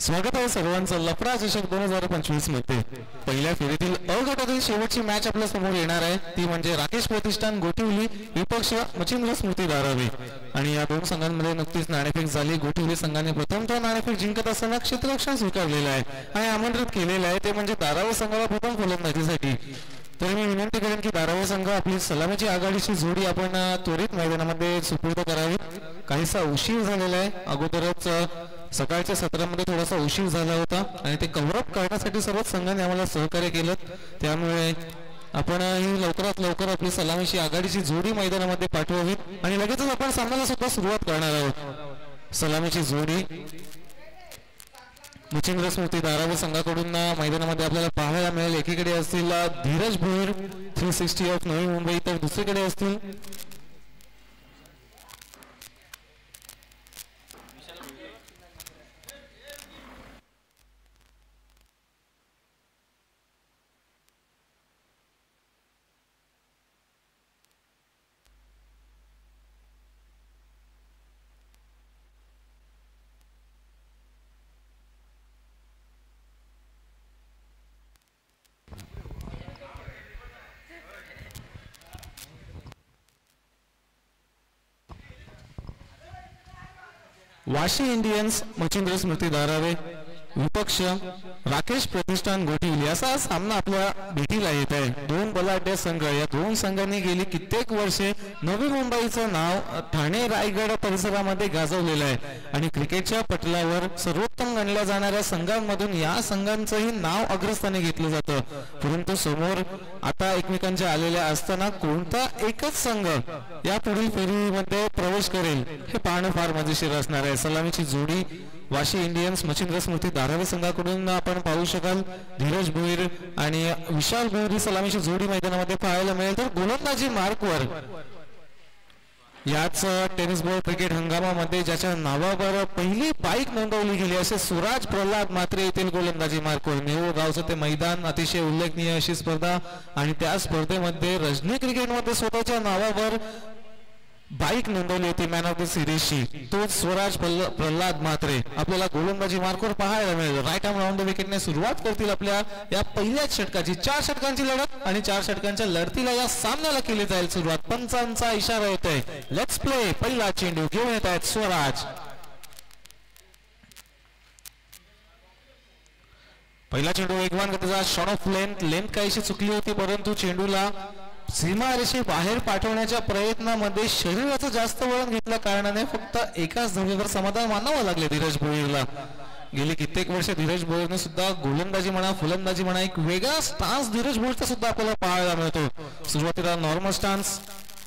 स्वागत आहे सर्वांचं लफडा चषक 2025 मध्ये। पहिल्या फेरीतील अ गटातील शेवटची मॅच आपल्या समोर येणार आहे, ती म्हणजे राकेश प्रतिष्ठान गोठिवली विपक्ष मच्छिंद्र स्मृती धारावी। आणि या दोन संघांमध्ये नुकतीच नाणेफेक झाली। गोठिवली संघाने प्रथमतः नाणेफेक जिंकत असताना क्षेत्ररक्षण स्वीकारलेलं आहे आणि आमंत्रित केलेलं आहे, ते म्हणजे धारावी संघाला प्रथम फलंदाजीसाठी। तर मी विनंती करेन की धारावी संघ आपली सलामीची आघाडीची जोडी आपण त्वरित मैदानामध्ये सुपूर्द करावी। काहीसा उशीर झालेला आहे, अगोदरच सकाळच्या सत्रामध्ये थोडासा उशीर झाला होता आणि ते कव्हरअप करण्यासाठी सर्वच संघांनी आम्हाला सहकार्य केलं, त्यामुळे आपण ही लवकरात लवकर आपली सलामीची आघाडीची जोडी मैदानामध्ये पाठवावी आणि लगेचच आपण सामन्याला सुद्धा सुरुवात करणार आहोत। सलामीची जोडी मच्छिंद्र स्मृती धारावी संघाकडून मैदानामध्ये आपल्याला पाहायला मिळेल। एकीकडे असतील धीरज भोईर 360 ऑफ नवी मुंबई, तर दुसरीकडे असतील वाशी इंडियन्स मच्छिंद्र स्मृती धारावी विपक्ष राकेश प्रतिष्ठान गोठिवली, असा सामना आपल्या भेटीला येत आहे। दोन बलाढ्य संघ, या दोन संघांनी गेली कित्येक वर्षे नवी मुंबईचं नाव ठाणे रायगड परिसरामध्ये गाजवलेलं आहे आणि क्रिकेटच्या पटलावर सर्वोत्तम गणल्या जाणाऱ्या संघांमधून या संघांचंही नाव अग्रस्थानी घेतलं जातं। परंतु समोर आता एकमेकांच्या आलेल्या असताना कोणता एकच संघ या पुढील फेरीमध्ये प्रवेश करेल हे पाहणं फार मजेशीर असणार आहे। सलामीची जोडी वाशी इंडियन्स मच्छिंद्र स्मृती धारावी संघाकडून आपण पाहू शकाल धीरज भोईर आणि विशाल भोईर सलामीची जोडी मैदानामध्ये पाहायला मिळेल। तर गोलंदाजी मार्कवर याच टेनिस बॉल क्रिकेट हंगामामध्ये ज्याच्या नावावर पहिली बाईक नोंदवली गेली असे सुराज प्रल्हाद मात्रे येथील गोलंदाजी मार्कवर नेहरू गावचं ते मैदान, अतिशय उल्लेखनीय अशी स्पर्धा आणि त्या स्पर्धेमध्ये रजनी क्रिकेटमध्ये स्वतःच्या नावावर बाईक नोंदवली होती मॅन ऑफ द सिरीजची, तो स्वराज प्रल्हाद मात्रे आपल्याला गोलंदाजी मार्कवर पाहायला मिळेल। राईट आर्म राऊंड द विकेटने सुरुवात करतील आपल्या या पहिल्याच षटकाची। 4 षटकांची लढत आणि 4 षटकांच्या लढतीला या सामन्याला केली जाईल सुरुवात। पंचांचा इशारा येतोय, लेट्स प्ले। पहिला चेंडू घेऊन येत आहेत स्वराज। पहिला चेंडू वेगवान गतीचा शॉट ऑफ लेंथ काहीशी चुकली होती, परंतु चेंडूला सीमारेषे बाहेर पाठवण्याच्या प्रयत्नामध्ये शरीराचं जास्त वळण घेतल्या कारणाने फक्त एकाच धावेवर समाधान मानावं लागले धीरज भोईरला। गेली कित्येक वर्ष धीरज भोईरने सुद्धा गोलंदाजी म्हणा फलंदाजी म्हणा एक वेगळा स्टान्स धीरज भोईरचा सुद्धा आपल्याला पाहायला मिळतो। सुरुवातीला नॉर्मल स्टान्स,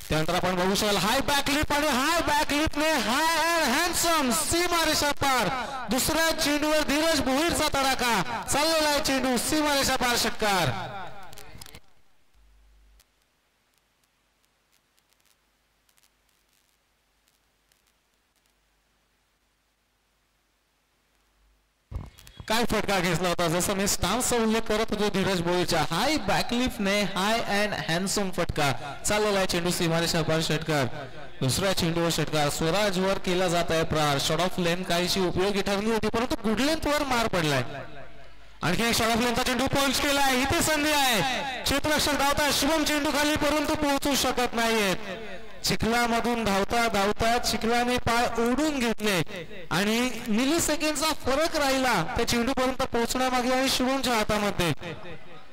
त्यानंतर आपण बघू शकाल हाय बॅकलिप आणि हाय बॅकलिपने हाय अँड हँडसम सीमारेषा पार। दुसऱ्या चेंडूवर धीरज भोईरचा तडाखा चाललेला आहे, चेंडू सीमारेषा पार, षटकार। काय फटका घेतला होता, जसं मी स्टान्सचा उल्लेख करत होतो धीरज भोईरच्या, हाय बॅकलिफने हाय अँड हँडसम फटका चाललेला आहे, चेंडू सीमारेषा पार, षटकार। दुसऱ्या चेंडूवर षटकार, स्वराजवर केला जात आहे प्रहार। शॉट ऑफ लेंथ काहीशी उपयोगी ठरली होती, परंतु गुड लेंथवर मार पडलाय। आणखी एक शॉट ऑफ लेंथचा चेंडू पंच केलाय, इथे संधी आहे, क्षेत्ररक्षक धावता शुभम चेंडू खाली परंतु पोहोचू शकत नाहीयेत। चिखलामधून धावता धावता चिखलाने पाय ओढून घेतले आणि मिली सेकंडचा फरक राहिला त्या चेंडू पर्यंत पोहोचण्यामागे आणि शुभमच्या हातामध्ये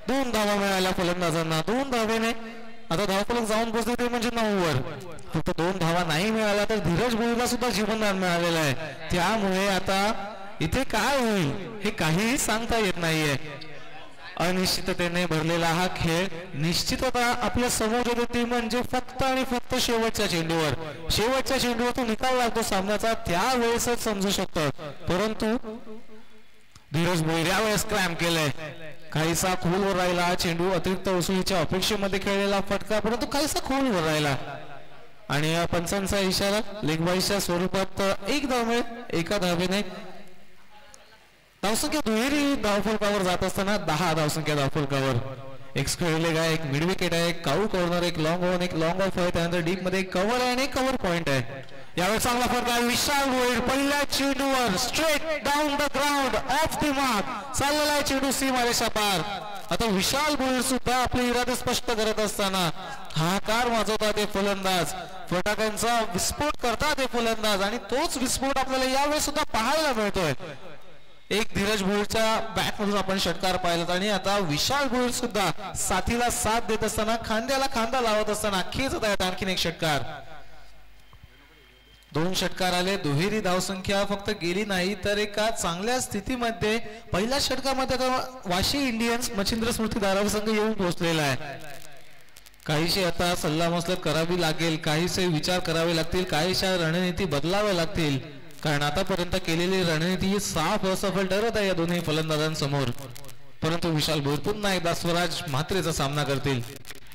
2 धावा मिळाल्या फलंदाजांना। 2 धावेने आता धावफलक जाऊन पोहोचले ते म्हणजे 9 वर, फक्त 2 धावा नाही मिळाल्या तर धीरज भोईरला सुद्धा जीवनदान मिळालेलं आहे। त्यामुळे आता इथे काय होईल हे काहीही सांगता येत नाहीये। अनिश्चिततेने भरलेला हा खेळ निश्चितता आपल्या समोर येते, म्हणजे फक्त आणि फक्त शेवटच्या चेंडूवर तो निकाल लागतो सामन्याचा, त्यावेळेसच समजू शकतं। परंतु धीरज भोईर यावेळेस क्रॅम्प केलंय, काहीसा खोलवर राहिला चेंडू, अतिरिक्त वसुलीच्या अपेक्षेमध्ये खेळलेला फटका परंतु काहीसा खोलवर राहिला आणि पंचांचा इशारा लेग बाईच्या स्वरूपात 1 धाव मिळेल। एका धावेने धावसंख्या दुहेरी धावफलकावर जात असताना 10 धावसंख्या धावफलकावर। एक स्क्वेअर लेग आहे, एक मिड विकेट आहे, एक काऊ कॉर्नर, एक लॉंग ऑन, एक लॉंग ऑफ आहे, त्यानंतर डीप मध्ये एक कव्हर आहे आणि एक कव्हर पॉइंट आहे। यावेळी चांगला फटका विशाल भोईर पहिल्या चेंडूवर straight down the ground of the mark चाललेला आहे चेंडू सीमारेषा पार. आता विशाल भोईर सुद्धा आपले इरादे स्पष्ट करत असताना हाकार वाजवतात ते फलंदाज, फटाक्यांचा विस्फोट करतात ते फलंदाज आणि तोच विस्फोट आपल्याला यावेळी सुद्धा पाहायला मिळतोय. एक धीरज भोईरच्या बॅट मधून आपण षटकार पाहिला आणि आता विशाल भोईर सुद्धा साथीला साथ देत असताना खांद्याला खांदा लावत असताना खेचत आहेत आणखीन एक षटकार. 2 षटकार आले, दुहेरी धावसंख्या फक्त गेली नाही तर एका चांगल्या स्थितीमध्ये पहिल्या षटकामध्ये वाशी इंडियन्स मच्छिंद्र स्मृती धारावी संघ येऊन पोहोचलेला आहे. काहीशी आता सल्लामसलत करावी लागेल, काहीसे विचार करावे लागतील, काहीशा रणनीती बदलाव्या लागतील कारण आतापर्यंत केलेली रणनीती ही साफ असफल ठरत आहे या दोन्ही फलंदाजांसमोर. परंतु विशाल भोईर पुन्हा एकदा स्वराज म्हात्रेचा सामना करतील.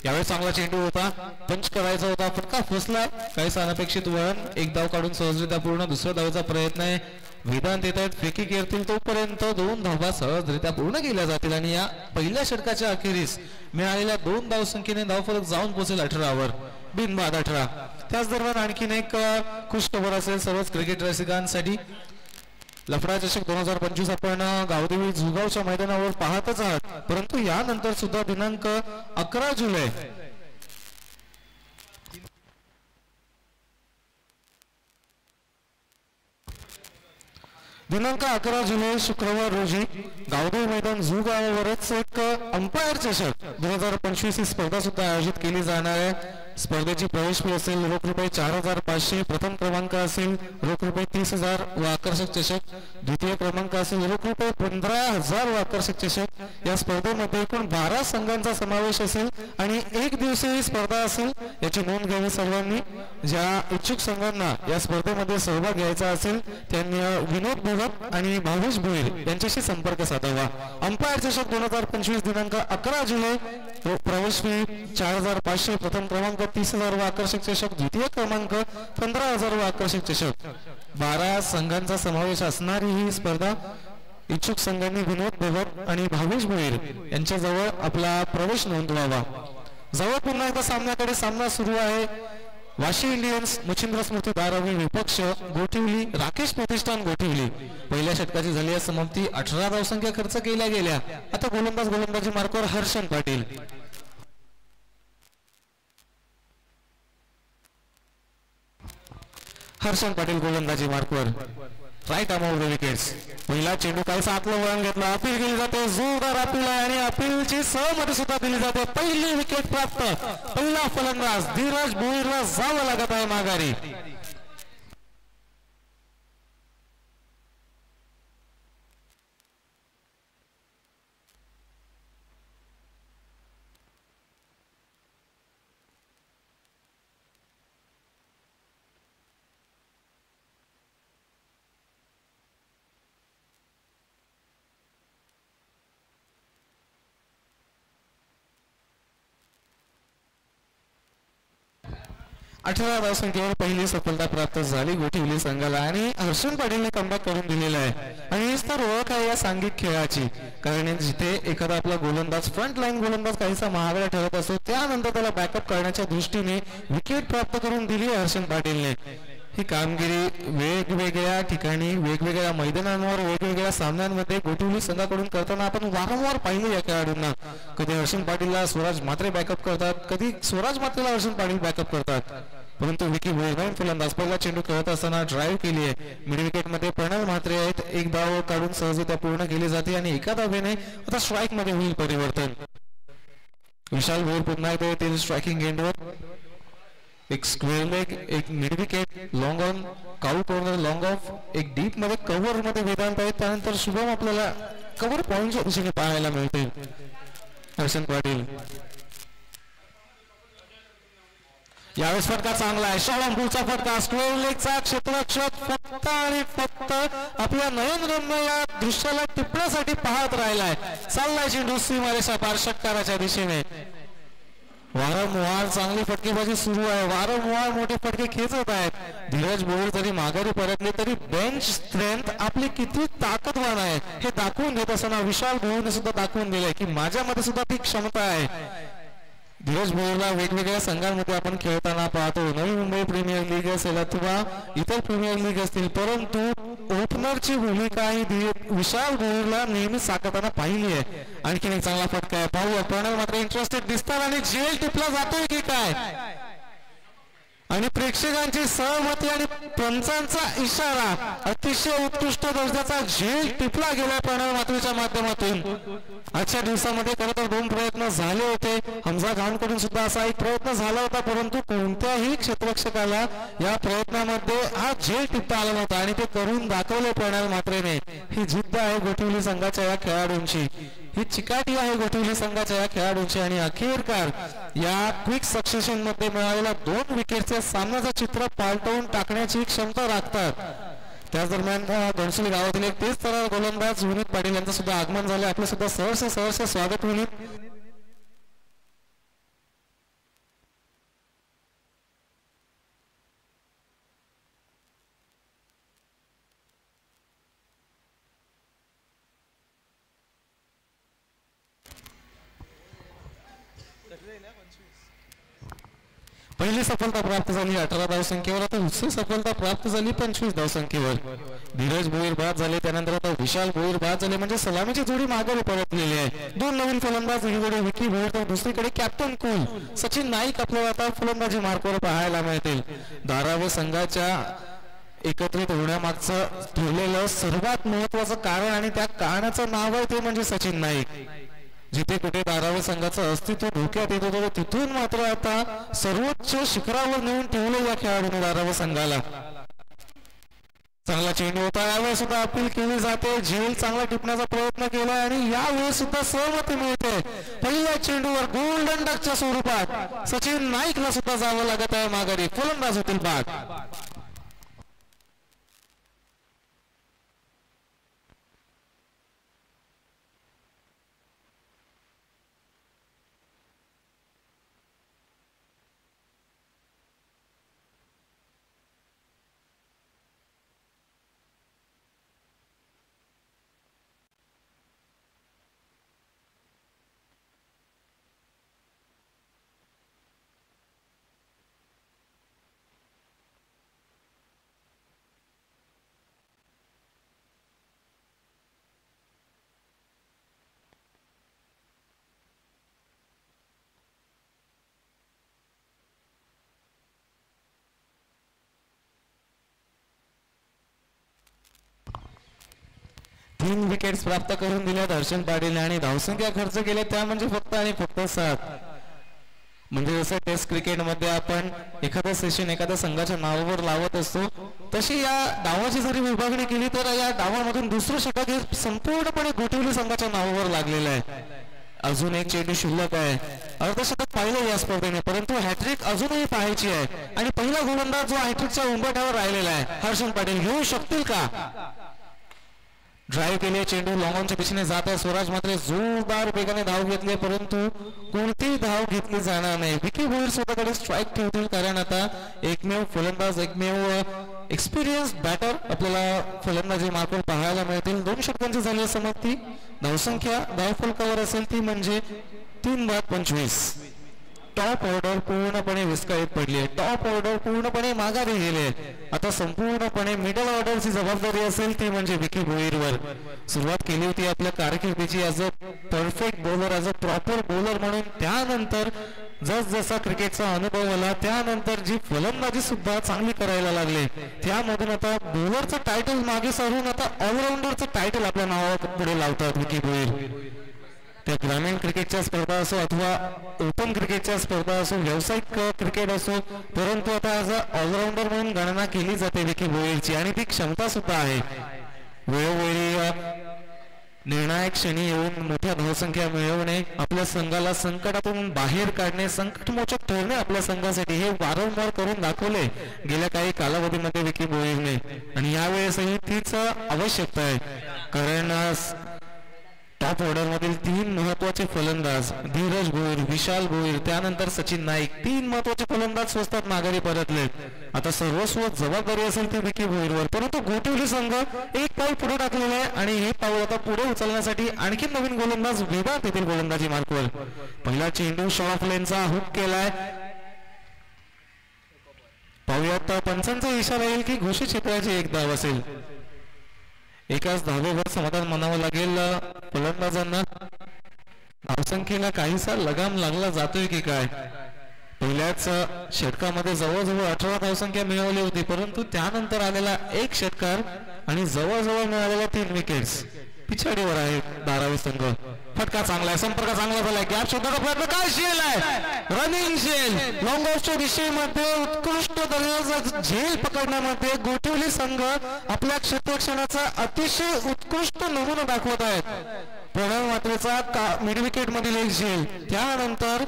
यावेळी चांगला चेंडू होता, पंच करायचा होता, फटका फसला, काहीच अनपेक्षित वळण, एक धाव काढून सहजरित्या पूर्ण. दुसऱ्या धावेचा प्रयत्न आहे, वेदांत येत आहेत, फेकी करतील तोपर्यंत 2 धावा सहजरित्या पूर्ण केल्या जातील आणि या पहिल्या षटकाच्या अखेरीस मिळालेल्या 2 धावसंख्येने धावफलक जाऊन पोहोचेल 18वर, बिनबाद 18. त्याच दरम्यान आणखीन एक खुश खबर असेल सर्वच क्रिकेट रसिकांसाठी. लफडा चषक 2025 आपण गावदेवी झुगावच्या मैदानावर पाहतच आहात, परंतु यानंतर सुद्धा दिनांक 11 जुलै शुक्रवार रोजी गावदेवी मैदान झुगावावरच एक अंपायर चषक 2025 ही स्पर्धा सुद्धा आयोजित केली जाणार आहे. स्पर्धेची प्रवेश फी असेल रोख रुपये 4,500, प्रथम क्रमांक असेल रोख रुपये 30,000 व आकर्षक चषक, द्वितीय क्रमांक असेल रोख रुपये 15,000 व आकर्षक चषक. या स्पर्धेमध्ये एकूण 12 संघांचा समावेश असेल आणि एक दिवसीय ही स्पर्धा असेल. याची नोंद घ्यावी सर्वांनी. ज्या इच्छुक संघांना या स्पर्धेमध्ये सहभाग घ्यायचा असेल त्यांनी विनोद भगत आणि भावेश भोईर यांच्याशी संपर्क साधावा. अंपायर चषक 2025 दिनांक 11 जुलै, प्रवेश फी 4,500, प्रथम क्रमांक 30,000 व आकर्षक चषक, द्वितीय क्रमांक 15,000 व आकर्षक चषक. 12 संघांचा समावेश असणारी ही स्पर्धा. इच्छुक संघांनी विनोद भगत आणि भावेश भोईर यांच्याजवळ आपला प्रवेश नोंदवावा. जवळ पुन्हा एकदा सामन्याकडे सामना सुरू आहे. वाशी इंडियन्स मच्छिंद्र स्मृती धारावी विपक्ष गोठिवली राकेश प्रतिष्ठान गोठिवली. पहिल्या षटकाची झाली आहे समाप्ती. 18 धावसंख्या खर्च केल्या गेल्या. आता गोलंदाजी मार्कवर हर्षन पाटील. हर्षन पाटील गोलंदाजी मार्कवर, right arm off the wickets. पहिला चेंडू काहीसा आतलं वळण घेतला, अपील केली जाते, जोरदार अपील आहे आणि अपीलची सहमती सुद्धा दिली जाते. पहिली विकेट प्राप्त. पहिला फलंदाज धीरज भोईरला जावं लागत आहे माघारी. अठरा धावसंख्येवर पहिली सफलता प्राप्त झाली गोठिवली संघाला आणि हर्षन पाटीलने कमबॅक करून दिलेला आहे. आणि हीच तर ओळख आहे या सांघिक खेळाची. कारण जिथे एखादा आपला गोलंदाज फ्रंट लाईन गोलंदाज काहीसा महागडा ठरत असतो त्यानंतर त्याला बॅकअप करण्याच्या दृष्टीने विकेट प्राप्त करून दिली हर्षन पाटीलने. ही कामगिरी वेगवेगळ्या ठिकाणी वेगवेगळ्या मैदानांवर वेगवेगळ्या सामन्यांमध्ये गोठिवली संघाकडून करताना आपण वारंवार पाहिले. या खेळाडूंना कधी हर्षन पाटीलला स्वराज म्हात्रे बॅकअप करतात, कधी स्वराज म्हात्रेला हर्षन पाटील बॅकअप करतात. परंतु विकी भोईर फलंदाज पहिला चेंडू खेळत असताना ड्राईव्ह केली आहे. मिड विकेट मध्ये प्रणव म्हात्रे आहेत. एक धाव काढून सहजरित्या पूर्ण केली जाते आणि एका धावेने आता स्ट्राईक मध्ये होईल परिवर्तन. विशाल भोईर पुन्हा एकदा येतील स्ट्रायकिंग एंडवर. एक स्क्वेअर लेग, एक mid wicket, long on, cow corner, long of, एक डीप मध्ये कव्हर मध्ये वेदांत आहेत. त्यानंतर शुभम आपल्याला कव्हर पॉइंटच्या दिशेने पाहायला मिळते. हर्षन पाटील यावेळेस फटका चांगला आहे. शॉलंपूरचा फटका, स्क्वेअर लेगचा क्षेत्ररक्षक फक्त आणि फक्त आपल्या नयनरम्य या दृश्याला टिपण्यासाठी पाहत राहिलाय. चाललाय चेंडू सीमारेषा पार षटकाराच्या दिशेने. वारंवार चांगली फटकेबाजी सुरू आहे. वारंवार मोठे फटके खेचत आहेत. धीरज भोईर जरी माघारी परतले तरी बेंच स्ट्रेंथ आपली किती ताकदवान आहे हे दाखवून देत असताना विशाल भोईरने सुद्धा दाखवून दिलंय की माझ्यामध्ये सुद्धा ती क्षमता आहे. धीरज भोईरला वेगवेगळ्या संघांमध्ये आपण खेळताना पाहतो. नवी मुंबई प्रीमियर लीग असेल अथवा इतर प्रीमियर लीग असतील, परंतु ओपनरची भूमिका ही विशाल भोईरला नेहमी साकारताना पाहिली आहे. आणखीन एक चांगला फटका आहे, पाहूया. प्रणव मात्र इंटरेस्टेड दिसतात आणि झेल टिपला जातोय की काय, आणि प्रेक्षकांची सहमती आणि पंचांचा इशारा, अतिशय उत्कृष्ट दर्जाचा झेल टिपला गेला प्रणव मात्रेच्या माध्यमातून. आजच्या दिवसामध्ये खरं तर 2 प्रयत्न झाले होते. हमजा खानकडून सुद्धा असा एक प्रयत्न झाला होता, परंतु कोणत्याही क्षेत्ररक्षकाला या प्रयत्नामध्ये हा झेल टिपता आला नव्हता आणि ते करून दाखवले प्रणव मात्रेने. ही जिद्द आहे गोठवली संघाच्या या खेळाडूंची, ही चिकाटी आहे गोठवली संघाच्या या खेळाडूंची. आणि अखेरकार या क्विक सक्सेशन मध्ये मिळालेल्या 2 विकेटचे सामन्याचं चित्र पालटवून टाकण्याची क्षमता राखतात. त्याच दरम्यान घणसोली गावातील एक तेज तरार गोलंदाज विनीत पाटील यांचं सुद्धा आगमन झाले. आपलं सुद्धा सहर्ष स्वागत विनीत. पहिली सफलता प्राप्त झाली 18 धावसंख्येवर, आता दुसरी सफलता प्राप्त झाली 25 धावसंख्येवर. धीरज भोईर बाद झाले, त्यानंतर आता विशाल भोईर बाद झाले, म्हणजे सलामीची जोडी मागे परतलेली आहे. 2 नवीन फलंदाज, एकीकडे विकी भोईर तर दुसरीकडे कॅप्टन कूल सचिन नाईक आपल्याला आता फलंदाजी मार्कवर पाहायला मिळतील. धारावी संघाच्या एकत्रित होण्यामागचं ठरलेलं सर्वात महत्वाचं कारण आणि त्या कारणाचं नाव आहे ते म्हणजे सचिन नाईक. जिथे कुठे धारावी संघाचं अस्तित्व धोक्यात येत होतं, तिथून मात्र आता सर्वोच्च शिखरावर नेऊन ठेवलं या खेळाडूने धारावी संघाला. चांगला चेंडू होता, यावेळी सुद्धा अपील केली जाते, झेल चांगला टिपण्याचा प्रयत्न केला आणि यावेळी सुद्धा सहमती मिळते. पहिल्या चेंडूवर गोल्डन डकच्या स्वरूपात सचिन नाईकला सुद्धा जावं लागत आहे माघारी. फलंदाज होतील बाद. तीन विकेट्स प्राप्त करून दिल्या दर्शन पाटील आणि धावसंख्या खर्च केले त्या म्हणजे फक्त आणि फक्त 7. म्हणजे जसं टेस्ट क्रिकेटमध्ये आपण एखादं सेशन एखाद्या संघाच्या नावावर लावत असतो, तशी या डावाची जरी विभागणी केली तर या डावामधून दुसरं षटक हे संपूर्णपणे गोठवली संघाच्या नावावर लागलेलं आहे. अजून एक चेंडू शिल्लक आहे. अर्धशतक पाहिलं या स्पर्धेने, परंतु हॅट्रिक अजूनही पाहायची आहे आणि पहिला गोलंदाज जो हॅट्रिकच्या उंबरठ्यावर राहिलेला आहे हर्षण पाटील घेऊ शकतील का? ड्राइव्ह केले, चेंडू लॉंगॉनच्या दिशेने जात आहे. स्वराज मात्र जोरदार वेगाने धाव घेतली, परंतु कोणतीही धाव घेतली जाणार नाही. विकी भोईर स्वतःकडे स्ट्राईक ठेवतील, कारण आता एकमेव फलंदाज, एकमेव एक्सपिरियन्स बॅटर आपल्याला फलंदाजी मार्फत पाहायला मिळतील. 2 षटकांची झाली समाप्ती. धावसंख्या धावफलकावर असेल ती म्हणजे 3/25. टॉप ऑर्डर पूर्णपणे विस्कळीत पडली आहे. टॉप ऑर्डर पूर्णपणे माघारी गेले. आता संपूर्णपणे मिडल ऑर्डरची जबाबदारी असेल ती म्हणजे विकी भोईरवर. सुरुवात केली होती आपल्या कारकिर्दीची as a perfect bowler, as a proper bowler म्हणून. त्यानंतर जसा क्रिकेटचा अनुभव आला, त्यानंतर जी फलंदाजी सुद्धा चांगली करायला लागले, त्यामधून आता बॉलरचं टायटल मागे सारून आता ऑलराऊंडरचं टायटल आपल्या नावापुढे लावतात विकी भोईर. त्या ग्रामीण क्रिकेटच्या स्पर्धा असो अथवा ओपन क्रिकेटच्या स्पर्धा असो, व्यावसायिक क्रिकेट असो, परंतु आता ॲज अ ऑलराऊंडर म्हणून गणना केली जाते विकी भोईरची आणि ती क्षमता सुद्धा आहे. वेळोवेळी निर्णायक क्षणी येऊन मोठ्या धावसंख्या मिळवणे, आपल्या संघाला संकटातून बाहेर काढणे, संकटमोचक ठरणे आपल्या संघासाठी, हे वारंवार करून दाखवले गेल्या काही कालावधीमध्ये विकी भोईरने. आणि यावेळेसही तीच आवश्यकता आहे, कारण टॉप ऑर्डर मधील 3 महत्वाचे फलंदाज धीरज भोईर, विशाल भोईर, त्यानंतर सचिन नाईक, 3 महत्वाचे फलंदाज स्वस्तात माघारी परतले. आता सर्वस्व जबाबदारी असेल ती विकी भोईरवर, परंतु गोटिवली संघ एक पाऊल पुढे टाकलेलं आहे आणि हे पाऊल आता पुढे उचलण्यासाठी आणखी नवीन गोलंदाज विभाग येथील गोलंदाजी मार्कवर. पहिला चेंडू शॉर्ट लेनचा हुक केलाय. पाहुयात पंचांचा इशारा येईल की घोषित क्षेत्राची एक धाव असेल. एकाच धावेवर समाधान मानावं लागेल फलंदाजांना. धावसंख्येला काहीसा लगाम लागला जातोय की काय. पहिल्याच षटकामध्ये जवळजवळ 18 धावसंख्या मिळवली होती, परंतु त्यानंतर आलेला एक षटकार आणि जवळजवळ मिळालेल्या 3 विकेट्स पिछाडीवर आहे धारावी संघ. फटका चांगला आहे, संपर्क चांगला झालाय, गॅप शोधण्याचा प्रयत्न, काय शेल आहे, रनिंग शेल. लॉंग ऑफच्या दिशेमध्ये उत्कृष्ट दर्जाचा झेल पकडण्यामध्ये गोटिवली संघ आपल्या क्षेत्ररक्षणाचा अतिशय उत्कृष्ट नमुना दाखवत आहेत. प्रणव मात्रेचा मिड विकेट मधील एक झेल, त्यानंतर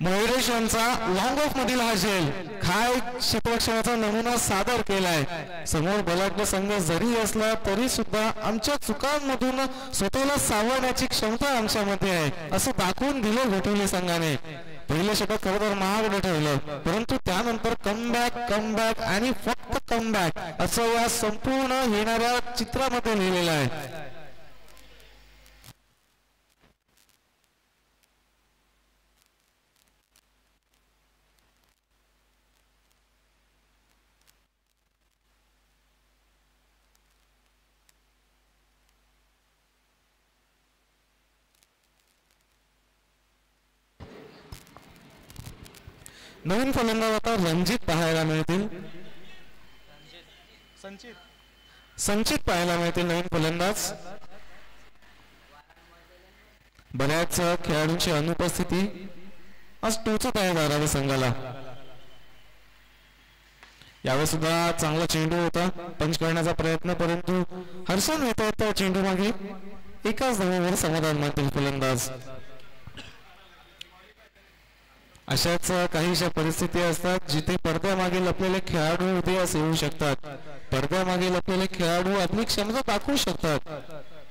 मयुरेश यांचा लॉंग ऑफ मधील हा झेल काय क्षेत्ररक्षणाचा नमुना सादर केलाय. समोर बलाढ्य संघ जरी असला तरी सुद्धा आमच्या चुकांमधून स्वतःला सावरण्याची क्षमता आमच्यामध्ये आहे असं दाखवून दिलं गोटिवली संघाने. पहिलं षटक खरं तर महागडं ठरलं, परंतु त्यानंतर कमबॅक आणि फक्त कमबॅक असं या संपूर्ण येणाऱ्या चित्रामध्ये लिहिलेलं आहे. नवीन फलंदाज आता रणजित पाहायला मिळतील, संचित पाहायला मिळतील नवीन फलंदाज. बऱ्याच खेळाडूंची अनुपस्थिती आज टोचत आहे धारावी संघाला. यावेळी सुद्धा चांगला चेंडू होता, पंच करण्याचा प्रयत्न, परंतु हर्षण येत आहेत त्या चेंडू मागे. एकाच धावेवर समाधान मानतील फलंदाज. अशाच काहीशा परिस्थिती असतात जिथे पडद्यामागे लपलेले खेळाडू उदयास येऊ शकतात. पडद्यामागे लपलेले खेळाडू आपली क्षमता दाखवू शकतात.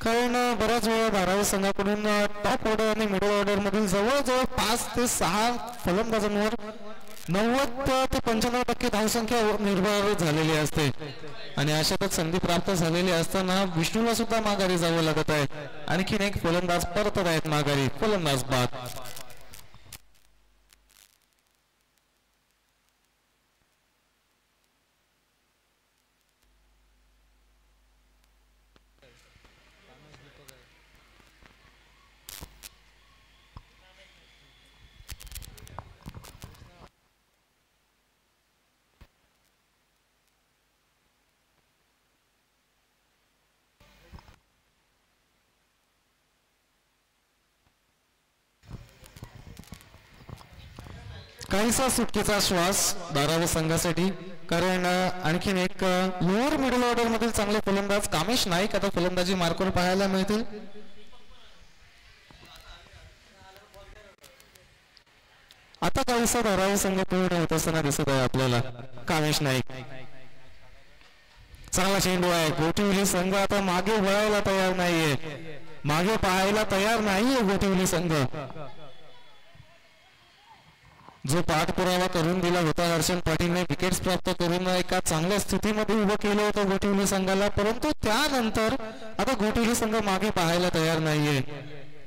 कारण बऱ्याच वेळा धारावी संघाकडून टॉप ऑर्डर आणि मिडल ऑर्डर मधील जवळजवळ 5 ते 6 फलंदाजांवर 90 ते 95% धावसंख्या निर्भर झालेली असते आणि अशातच संधी प्राप्त झालेली असताना विष्णूला सुद्धा माघारी जावं लागत आहे. आणखीन एक फलंदाज परतत आहेत माघारी, फलंदाज बाद. काहीसा सुटकेचा श्वास धारावी संघासाठी, कारण आणखीन एक लोअर मिडल ऑर्डर मधील चांगले फलंदाज कामेश नाईक आता फलंदाजी मार्कवर पाहायला मिळतील. आता काहीसा धारावी संघ पूर्ण होत असताना दिसत आहे आपल्याला. कामेश नाईक चांगला चेंडू आहे. गोटिवली संघ आता मागे वळायला तयार नाहीये, मागे पाहायला तयार नाहीये गोटिवली संघ. जो पाठपुरावा करून दिला होता हर्षण पाटीलने, विकेट्स प्राप्त करून एका चांगल्या स्थितीमध्ये उभं केलं होतं गोटिवली संघाला, परंतु त्यानंतर आता गोटिवली संघ मागे पाहायला तयार नाहीये.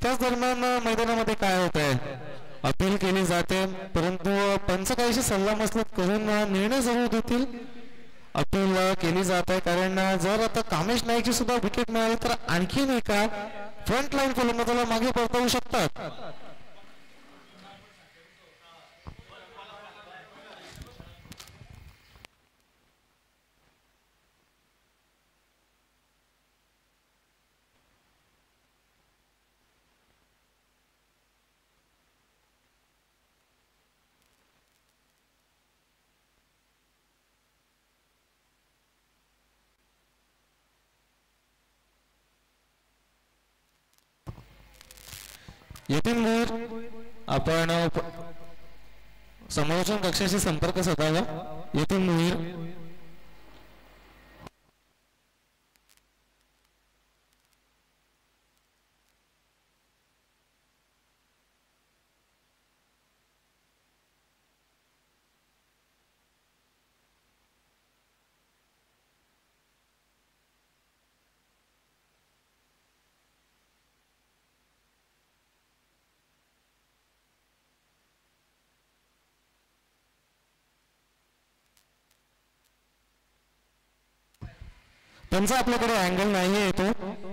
त्याच दरम्यान मैदानामध्ये काय होत आहे, अपील केली जाते, परंतु पंच काहीशी सल्लामसलत करून निर्णय जरूर देतील. अपील केली जात आहे, कारण जर आता कामेश नाईकची सुद्धा विकेट मिळाली तर आणखीन एका फ्रंट लाईन फलंदाजाला मागे परतवू शकतात. येथील मूळ आपण समालोचन कक्षाशी संपर्क साधावा. येथील मुहीर त्यांचा आपल्याकडे अँगल नाही येतो,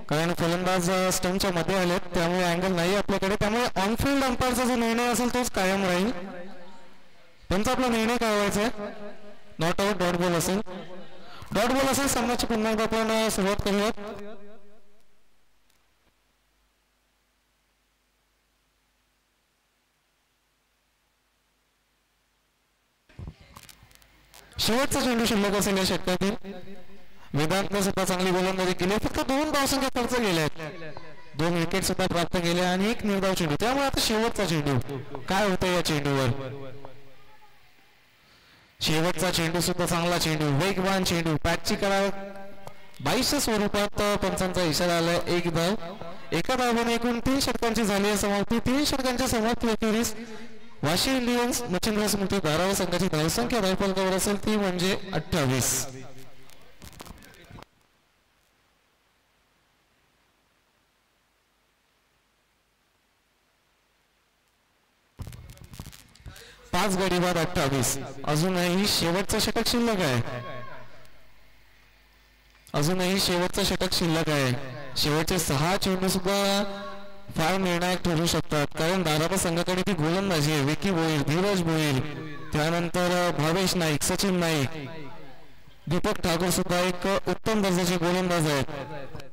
कारण फलंदाज स्टंपच्या मध्ये आलेत, त्यामुळे अँगल नाही आपल्याकडे. त्यामुळे ऑनफिल्ड अंपायरचा जो निर्णय असेल तोच कायम राहील. त्यांचा आपला निर्णय काय व्हायचा आहे? नॉट आउट, डॉट बॉल असेल. डॉट बॉल असेल सामन्याची पुन्हा एकदा आपण सुरुवात करूयात. शेवटचा चेंडू शिल्लक असेल या षटकातील. वेदांतने सुद्धा चांगली गोलंदाजी केली, फक्त 2 धावसंख्या खर्च केल्या आहेत, 2 विकेट सुद्धा प्राप्त केल्या आणि 1 निर्धाव चेंडू. त्यामुळे आता शेवटचा चेंडू काय होतं या चेंडूवर. शेवटचा चेंडू सुद्धा चांगला चेंडू, वेगवान चेंडू, पॅचची करा 22च्या स्वरूपात पंचांचा इशारा आलाय. 1 धाव. एका धावाने एकूण 3 षटकांची झाली आहे समाप्ती. 3 षटकांच्या समाप्तीखेरीज वाशी इंडियन्स मच्छिंद्र स्मृती धारावी संघाची धावसंख्या धावफलकावर असेल ती म्हणजे 28. पाच गडी बाद 28. अजूनही शेवटचं षटक शिल्लक आहे. अजूनही शेवटचं षटक शिल्लक आहे. शेवटचे 6 चेंडू सुद्धा फार निर्णायक ठरू शकतात, कारण धारावी संघाकडे ती गोलंदाजी आहे. विकी भोईर, धीरज भोईर, त्यानंतर भावेश नाईक, सचिन नाईक, दीपक ठाकूर सुद्धा एक उत्तम दर्जाचे गोलंदाज आहेत.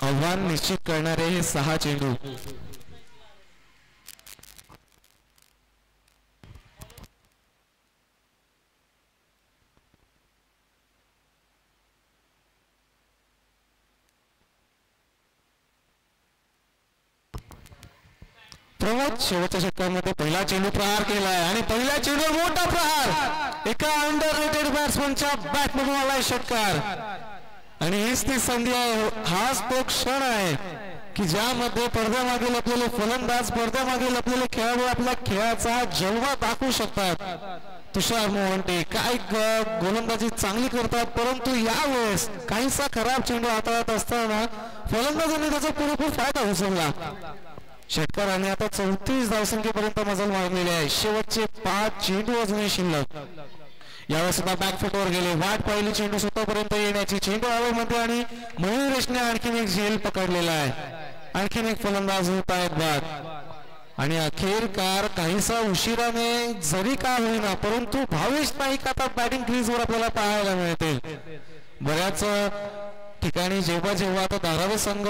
आव्हान निश्चित करणारे हे 6 चेंडू. प्रवाद शेवटच्या षटकामध्ये पहिला चेंडू प्रहार केलाय आणि पहिल्या चेंडूवर मोठा प्रहार एका अंडर रेटेड बॅट्समनच्या बॅटमधून आलाय षटकार. आणि हीच ती संधी आहे, हाच तो क्षण आहे की ज्यामध्ये पडद्यामागे लपलेले फलंदाज, पडद्यामागे लपलेले खेळाडू आपल्या खेळाचा जलवा दाखवू शकतात. तुषार मोहंटे काय गोलंदाजी चांगली करतात, परंतु यावेळेस काहीसा खराब चेंडू हाताळत असताना फलंदाजांनी त्याचा पुरेपूर फायदा उचलला. षटकाराने आता 34 धावसंख्येपर्यंत मजल मारलेली आहे. शेवटचे 5 चेंडू अजूनही शिल्लक. यावेळेस सुद्धा बॅकफुटवर गेले, वाट पाहिली चेंडू स्वतःपर्यंत येण्याची. चेंडू हवेमध्ये आणि मयुरेशने आणखीन एक झेल पकडलेला आहे. आणखीन एक फलंदाज होत आहेत बाद आणि अखेरकार काहीसा उशिराने जरी का होईना, परंतु भावेश नाईक आता बॅटिंग क्रीजवर आपल्याला पाहायला मिळतील. बऱ्याच ठिकाणी जेव्हा जेव्हा आता धारावी संघ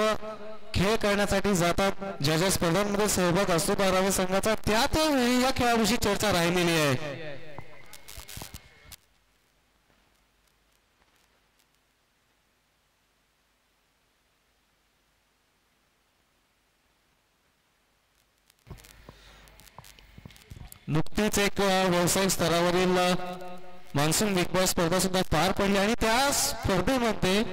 खेळ करण्यासाठी जातात, ज्या ज्या स्पर्धांमध्ये सहभाग असतो धारावी संघाचा, त्यावेळी या खेळाविषयी चर्चा राहिलेली आहे. नुकतीच एक व्यावसायिक स्तरावरील मान्सून बिग बॉस स्पर्धा सुद्धा पार पडली आणि त्या स्पर्धेमध्ये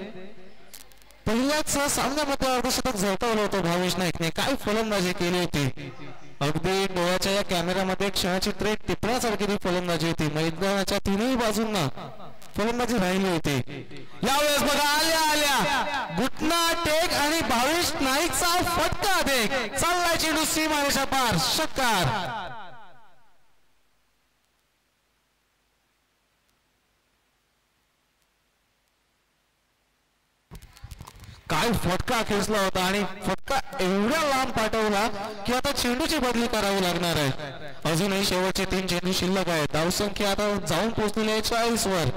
पहिल्याच सामन्यामध्ये अर्धशतक झळकावलं होतं भावेश नाईकने. काय फलंदाजी केली होती, अगदी डोळ्याच्या या कॅमेऱ्यामध्ये क्षणचित्रे टिपण्यासारखी ती फलंदाजी होती. मैदानाच्या तिन्ही बाजूंना फलंदाजी राहिली होती. यावेळेस बघा आल्या आल्या घुटना टेक आणि भावेश नाईकचा फटका देख चाललाय चेंडू सीमारेषा पार, षटकार. काय फटका खेचला होता आणि फटका एवढ्या लांब पाठवला की आता चेंडूची बदली करावी लागणार आहे. अजूनही शेवटचे 3 चेंडू शिल्लक आहेत. धावसंख्या आता जाऊन पोहोचलेली आहे 40 वर.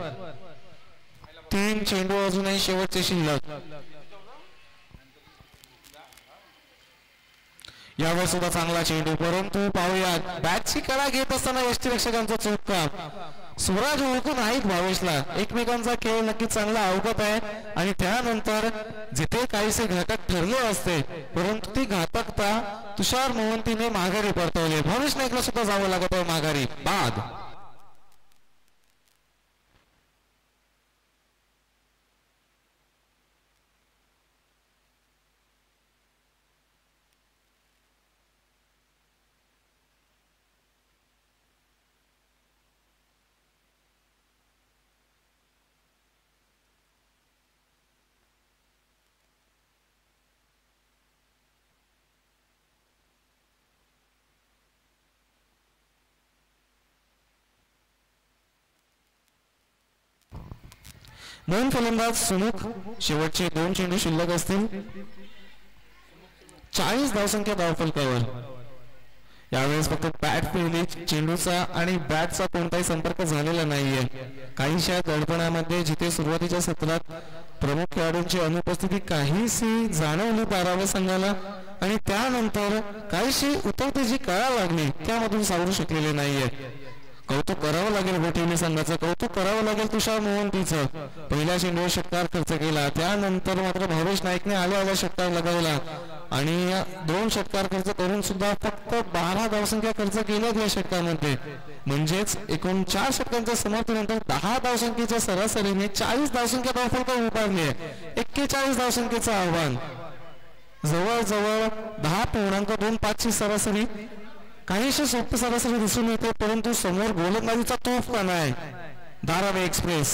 3 चेंडू अजूनही शेवटचे शिल्लक. यावेळेस सुद्धा चांगला चेंडू, परंतु पाहूया बॅटची कडा घेत असताना यष्टीरक्षकांचा चूक काम. स्वराज ओळखून आहेत भावेशला. एकमेकांचा खेळ नक्की चांगला अवगत आहे आणि त्यानंतर जिथे काहीसे घातक ठरले असते, परंतु ती घातकता तुषार मोहंतीने माघारी परतवली. भावेश नाईकला सुद्धा जावं लागत आहे माघारी. बाद. दोन फलंदाज सुमुख, शेवटचे 2 चेंडू शिल्लक असतील. 40 धावसंख्या धावफलकावर. यावेळेस फक्त बॅट फिरली, चेंडूचा आणि बॅटचा कोणताही संपर्क झालेला नाहीये. काहीशा दडपणामध्ये जिथे सुरुवातीच्या सत्रात प्रमुख खेळाडूंची अनुपस्थिती काहीशी जाणवली बाराव्या संघाला आणि त्यानंतर काहीशी उतरती जी कळा लागली त्यामधून सावरू शकलेले नाहीये. कौतुक करावं लागेल गोठिवली संघाचं, कौतुक करावं लागेल तुषार मोहंतीचं. पहिल्या चेंडूवर षटकार खर्च केला, त्यानंतर मात्र भावेश नाईकने आल्या षटकार लगावला आणि 2 षटकार खर्च करून सुद्धा फक्त 12 धावसंख्या खर्च केल्यात या षटकामध्ये. म्हणजेच एकूण 4 षटकांच्या समाप्तीनंतर 10 धावसंख्येच्या सरासरीने 40 धावसंख्या धावफलक उभारली आहे. 41 धावसंख्येचं आव्हान, जवळजवळ 10.25 ची सरासरी. काहीशी सोपी सरासरी दिसून येते, परंतु समोर गोलंदाजीचा तोफखाना आहे. धारावी एक्सप्रेस,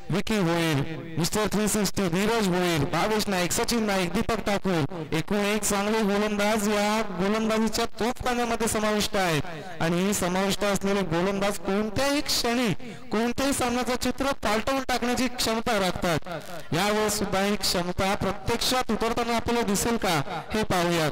विकी भोईर, मिस्टर 360, धीरज भोईर, भावेश नाईक, सचिन नाईक, दीपक ठाकूर, एकूण एक चांगले गोलंदाज या गोलंदाजीच्या तोफखान्यामध्ये समाविष्ट आहेत. आणि ही समाविष्ट असलेले गोलंदाज कोणत्याही क्षणी कोणत्याही सामन्याचं चित्र पालटवून टाकण्याची क्षमता राखतात. यावेळेस सुद्धा ही क्षमता प्रत्यक्षात उतरताना आपल्याला दिसेल का हे पाहूयात.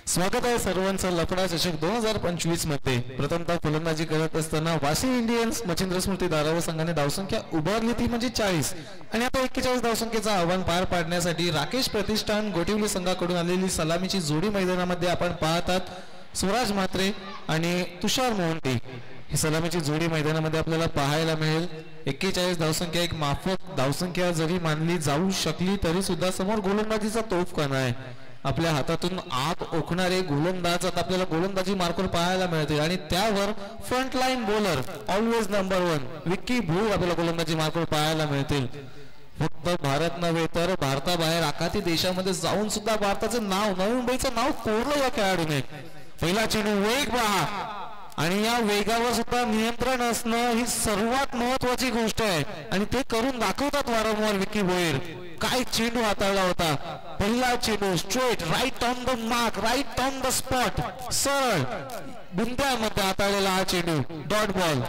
स्वागत आहे सर्वांचं लफडा चषक 2025 मध्ये. प्रथमतः फलंदाजी करत असताना वाशी इंडियन्स मच्छिंद्र स्मृती धारावी संघाने धावसंख्या उभारली ती म्हणजे 40 आणि आता 41 धावसंख्येचं आव्हान पार पाडण्यासाठी राकेश प्रतिष्ठान गोठिवली संघाकडून आलेली सलामीची जोडी मैदानामध्ये आपण पाहतात. स्वराज म्हात्रे आणि तुषार मोहंती ही सलामीची जोडी मैदानामध्ये आपल्याला पाहायला मिळेल. 41 धावसंख्या एक माफक धावसंख्या जरी मानली जाऊ शकली तरी सुद्धा समोर गोलंदाजीचा तोफखाना आहे. आपल्या हातातून आग ओकणारे गोलंदाज आता आपल्याला गोलंदाजी मार्कवर पाहायला मिळते आणि त्यावर front line bowler always number 1 Vicky Bhoir आपल्याला गोलंदाजी मार्कवर पाहायला मिळतील. फक्त भारत नव्हे तर भारताबाहेर आखाती देशामध्ये जाऊन सुद्धा भारताचं नाव, नवी मुंबईचं नाव कोरलं या खेळाडूने. पहिला चेंडू वेग पहा आणि या वेगावर सुद्धा नियंत्रण असणं ही सर्वात महत्वाची गोष्ट आहे आणि ते करून दाखवतात वारंवार विक्की भोईर. काय चेंडू हाताळला होता. पहिला चेंडू straight right on the mark, right on the spot, सरळ बुंद्यामध्ये हाताळलेला हा चेंडू, डॉट बॉल.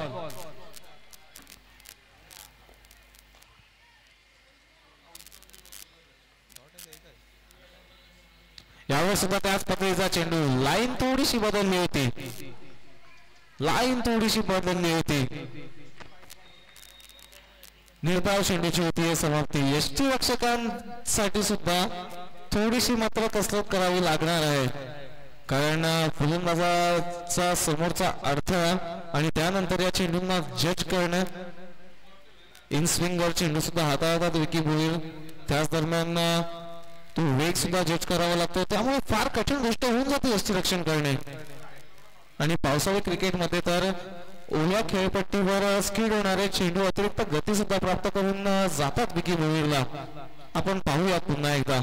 यावर सुद्धा त्याच पद्धतीचा चेंडू, लाईन थोडीशी बदलली होती, लाईन थोडीशी बदलली होती. निर्धाव चेंडूची होती समाप्ती. यष्टीरक्षकांसाठी सुद्धा थोडीशी मात्र कसरत करावी लागणार आहे कारण फलंदाजाचा समोरचा अडथळा आणि त्यानंतर या चेंडूंना जज करणं. इन स्विंगवर चेंडू सुद्धा हाताळतात विक्की भोईर, त्याच दरम्यान तो वेग सुद्धा जज करावा लागतो, त्यामुळे फार कठीण गोष्ट होऊन जाते यष्टीरक्षण करणे. आणि पावसाळी क्रिकेटमध्ये तर ओल्या खेळपट्टीवर स्किड होणारे चेंडू अतिरिक्त गती सुद्धा प्राप्त करून जातात विक्की भोईरला. आपण पाहूयात पुन्हा एकदा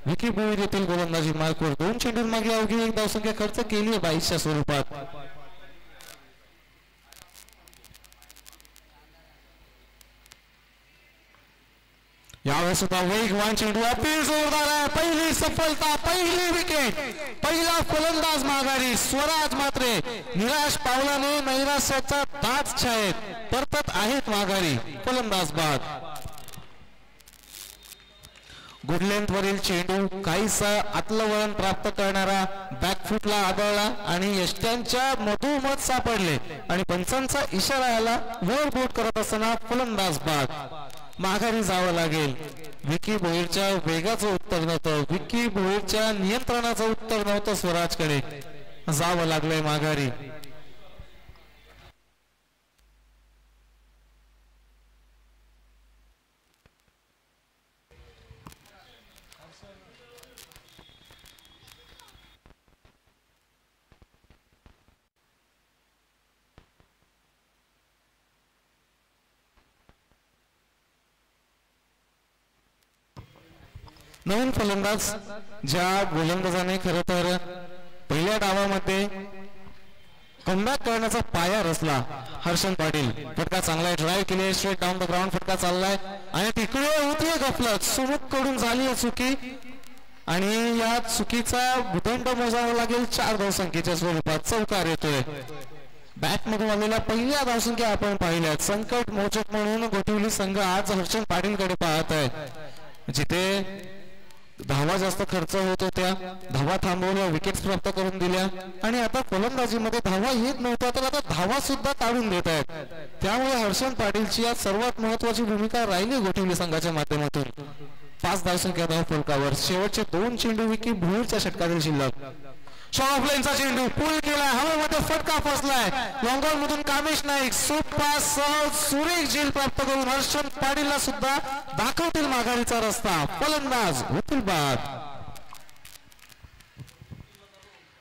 विक्की भोईर येथील गोलंदाजी मार्कवर 2 चेंडूंमागे अवघी 1 धावसंख्या खर्च केली आहे 22च्या स्वरूपात. यावेळेस सुद्धा वेगवान चेंडू, अपील जोरदार आहे. पहिली सफलता, पहिली विकेट, पहिला फलंदाज माघारी. स्वराज मात्र निराश पावलाने नैराश्याचा दाच छायेत परतत आहेत माघारी. फलंदाज बाद. गुडलेंथ वरील चेंडू काहीसा आतलं वळण प्राप्त करणारा बॅकफुटला आदळला आणि यष्ट्यांच्या मधोमध सापडले आणि पंचांचा इशारा आला. वर बोट करत असताना फलंदाज बाद. माघारी जावं लागेल. विक्की भोईरच्या वेगाचं उत्तर नव्हतं, विक्की भोईरच्या नियंत्रणाचं उत्तर नव्हतं. स्वराजकडे जावं लागलंय माघारी. नवीन फलंदाज ज्या गोलंदाजाने खरं तर पहिल्या डावामध्ये कमबॅक करण्याचा पाया रचला, हर्षन पाटील. फटका चांगला आहे, ड्राईव्ह केली, स्ट्रेट डाऊन द ग्राउंड फटका चाललाय आणि तिकडे होतीये गफलत. सुमुख कडून झाली आहे चुकी आणि या चुकीचा भूदंड मोजावा लागेल 4 धावसंख्येच्या स्वरूपात. चौकार येतोय. बॅट मधून आलेल्या पहिल्या धावसंख्या आपण पाहिल्यात. संकट मोचक म्हणून गोठवली संघ आज हर्षन पाटील कडे पाहत आहे. जिथे धावा जास्त खर्च होत होत्या, धावा थांबवल्या, विकेट्स प्राप्त करून दिल्या आणि आता फलंदाजीमध्ये धावा येत नव्हत्या तर आता धावा सुद्धा काढून देत आहेत. त्यामुळे हर्षन पाटीलची आज सर्वात महत्वाची भूमिका राहिली गोठवली संघाच्या माध्यमातून. 5 धावसंख्या धाव फलकावर. शेवटचे 2 चेंडू विक्की भोईरच्या षटकातील शिल्लक. शॉर्टलाईनचा चेंडू पूल केलाय, हवेमध्ये फटका फसलाय. लॉंगॉन मधून कामेश नाईक सोपा सहज सुरेख झेल प्राप्त करून हर्षन पाटीलला सुद्धा दाखवतील माघारीचा रस्ता. फलंदाज होतील बाद.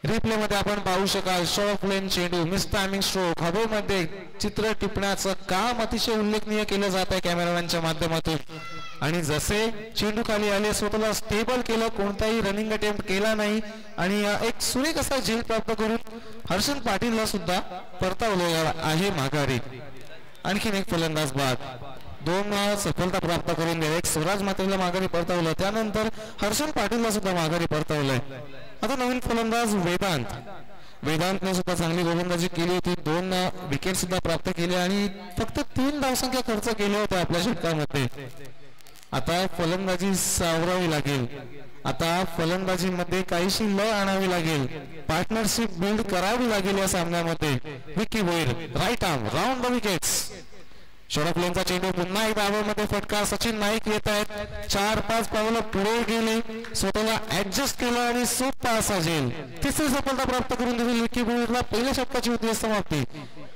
रिप्ले मध्ये आपण पाहू शकाल शॉर्ट लेन चेंडू, मिस टायमिंग स्ट्रोक, हवेमध्ये चित्र टिपण्याचं काम अतिशय उल्लेखनीय केलं जात आहे कॅमेरामॅनच्या माध्यमातून. आणि जसे चेंडू खाली आले स्वतःला स्टेबल केलं, कोणताही रनिंग अटेम्प्ट केला नाही आणि एक सुरेख असा झेल प्राप्त करून हर्षन पाटीलला सुद्धा परतावलं आहे माघारी. आणखीन एक फलंदाज बाद. 2 सफलता प्राप्त करून दिल्या. एक स्वराज मात्रेला माघारी परतावलं, त्यानंतर हर्षन पाटीलला सुद्धा माघारी परतावलंय. आता नवीन फलंदाज वेदांत. वेदांतने सुद्धा चांगली गोलंदाजी केली होती, 2 विकेट सुद्धा प्राप्त केले आणि फक्त 3 धावसंख्या खर्च केल्या होत्या आपल्या षटकामध्ये. आता फलंदाजी सावरावी लागेल. आता फलंदाजीमध्ये काहीशी लय आणावी लागेल, पार्टनरशिप बिल्ड करावी लागेल या सामन्यामध्ये. Vicky Bhoir right arm round the wickets. Short लेनचा चेंडू पुन्हा एकदा हवेमध्ये फटका. सचिन नाईक येत आहेत, 4-5 पावलं पुढे गेले, स्वतःला ऍडजस्ट केलं आणि सोपा असा झेल. तिसरी सफलता प्राप्त करून दिली विक्की भोईरला. पहिल्या षटकाची होती समाप्ती.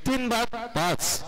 3 बाद 5.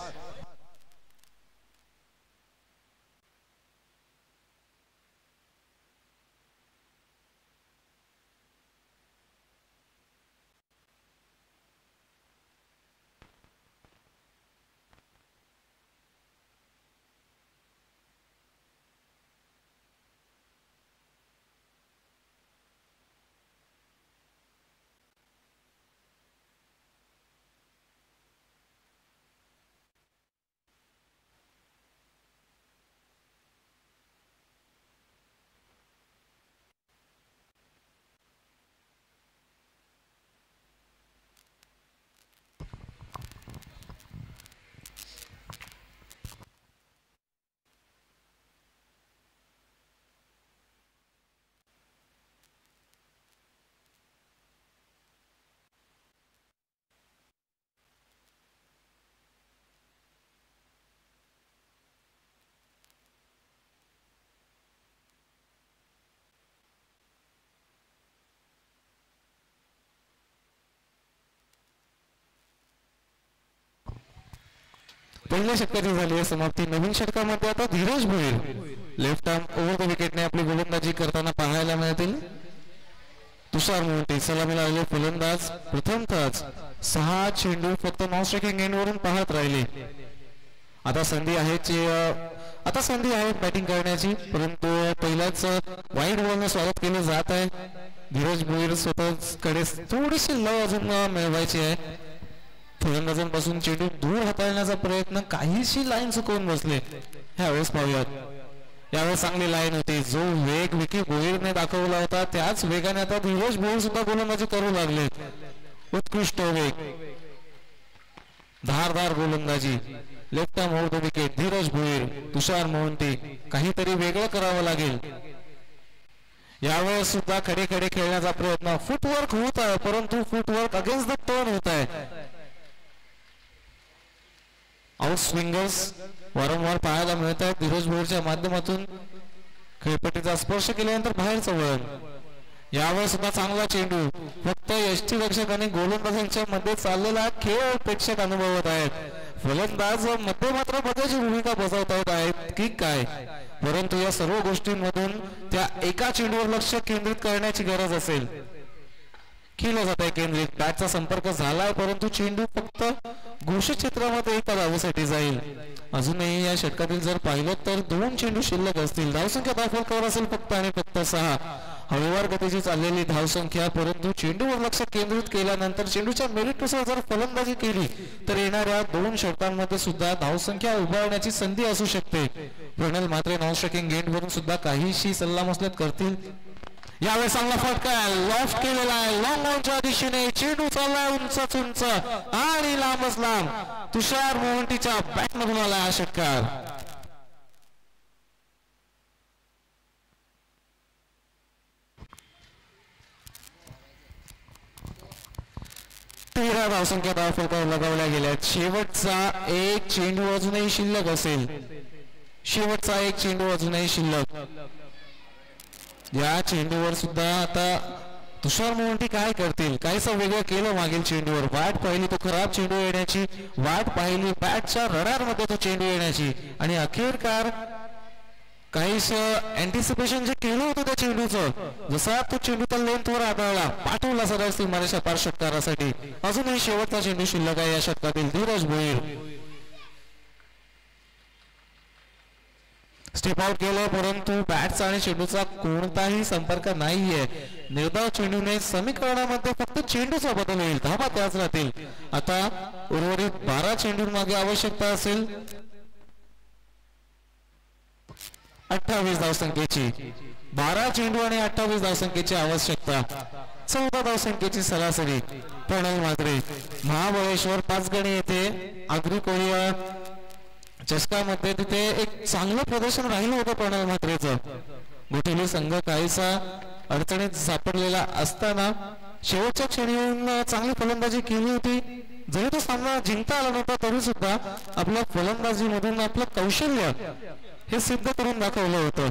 पहिल्या षटकाची झाली आहे समाप्ती. नवीन षटकामध्ये आता Dhiraj Bhoir left arm over the विकेटने आपली गोलंदाजी करताना पाहायला मिळतील. तुषार मोहंती सलामीला आलेले फलंदाज प्रथमतःच 6 चेंडू फक्त नॉन स्ट्रायकिंग एंडवरून पाहत राहिले. आता संधी आहे बॅटिंग करण्याची, परंतु पहिल्याच वाईड बॉलने स्वागत केलं जात आहे. धीरज भोईर स्वतःकडे थोडीशी लव अजून मिळवायची आहे. फलंदाजांपासून चेंडू दूर हाताळण्याचा प्रयत्न, काहीशी लाईन चुकवून बसले. ह्यावेळेस पाहूयात. यावेळेस चांगली लाईन होती. जो वेग विकी भोईरने दाखवला होता त्याच वेगाने आता धीरज भोईर सुद्धा गोलंदाजी करू लागले. उत्कृष्ट वेग, धारदार गोलंदाजी. Left arm over the wicket. Dhiraj Bhoir, Tushar Mohanty. काहीतरी वेगळं करावं लागेल. यावेळेस सुद्धा खडे खडे खेळण्याचा प्रयत्न. फुटवर्क होत आहे, परंतु फुटवर्क अगेन्स्ट द टर्न होत आहे. आउट स्विंगर्स वारंवार पाहायला मिळत आहेत. धीरज भोईरच्या माध्यमातून खेळपट्टीचा स्पर्श केल्यानंतर बाहेरचं वळण. यावेळेस सुद्धा चांगला चेंडू. फक्त यष्टीरक्षक आणि गोलंदाजांच्या मध्ये चाललेला खेळ प्रेक्षक अनुभवत आहेत. फलंदाज मध्ये मात्र बघायची भूमिका बजावत आहेत की काय, परंतु या सर्व गोष्टींमधून त्या एका चेंडूवर लक्ष केंद्रित करण्याची गरज असेल. केलं जात आहे केंद्रित. बॅटचा संपर्क झालाय, परंतु चेंडू फक्त घोषित क्षेत्रामध्ये एका धावेसाठी जाईल. अजूनही या षटकातील जर पाहिलं तर 2 चेंडू शिल्लक असतील. धावसंख्या दाखल असेल फक्त आणि फक्त 6. हवेवार गतीची चाललेली धावसंख्या, परंतु चेंडूवर लक्ष केंद्रित केल्यानंतर चेंडूच्या मेरिटनुसार जर फलंदाजी केली तर येणाऱ्या 2 षटकांमध्ये सुद्धा धावसंख्या उभारण्याची संधी असू शकते. प्रणल मात्र नॉन स्ट्रायकिंग एंडवरून सुद्धा काहीशी सल्लामसलत करतील. यावेळेस चांगला फटका लॉफ्ट केलेला आहे लॉंग ऑनच्या दिशेने. चेंडू चाललाय उंच उंच आणि लांबच लांब. तुषार मोहंतीच्या बॅटमधून आला हा षटकार. 13 धावसंख्या धावफलकावर लगावल्या गेल्यात. शेवटचा एक चेंडू अजूनही शिल्लक असेल. शेवटचा एक चेंडू अजूनही शिल्लक. या चेंडूवर सुद्धा आता तुषार मोहंती काय करतील. काहीसं वेगळं केलं मागील चेंडूवर. वाट पाहिली तो खराब चेंडू येण्याची, वाट पाहिली बॅटच्या रडारमध्ये तो चेंडू येण्याची, आणि अखेरकार काहीसं अँटिसिपेशन जे केलं होतं त्या चेंडूचं, जसा तो चेंडू त्या लेंथवर आदळला, पाठवला सरळ सीमारेषा पार षटकारासाठी. अजूनही शेवटचा चेंडू शिल्लक आहे या षटकातील. धीरज भोईर स्टेप आउट केलं, परंतु बॅटचा आणि चेंडूचा कोणताही संपर्क नाहीये. निर्धाव चेंडूने समीकरणामध्ये फक्त चेंडूचा बदल होईल. धावा त्याच राहतील. आता उर्वरित 12 चेंडूंमागे आवश्यकता असेल 28 धावसंख्येची. 12 चेंडू आणि 28 धावसंख्येची आवश्यकता. 14 धावसंख्येची सरासरी. प्रणल मात्रे महाबळेश्वर 5 गणी येथे आगरी कोळिया चषकामध्ये तिथे एक चांगलं प्रदर्शन राहिलं होतं प्रणल म्हात्रेचं. गोठवली संघ काहीसा अडचणीत सापडलेला असताना शेवटच्या क्षणी येऊन चांगली फलंदाजी केली होती. जरी तो सामना जिंकता आला नव्हता तरी सुद्धा आपल्या फलंदाजीमधून आपलं कौशल्य हे सिद्ध करून दाखवलं होतं.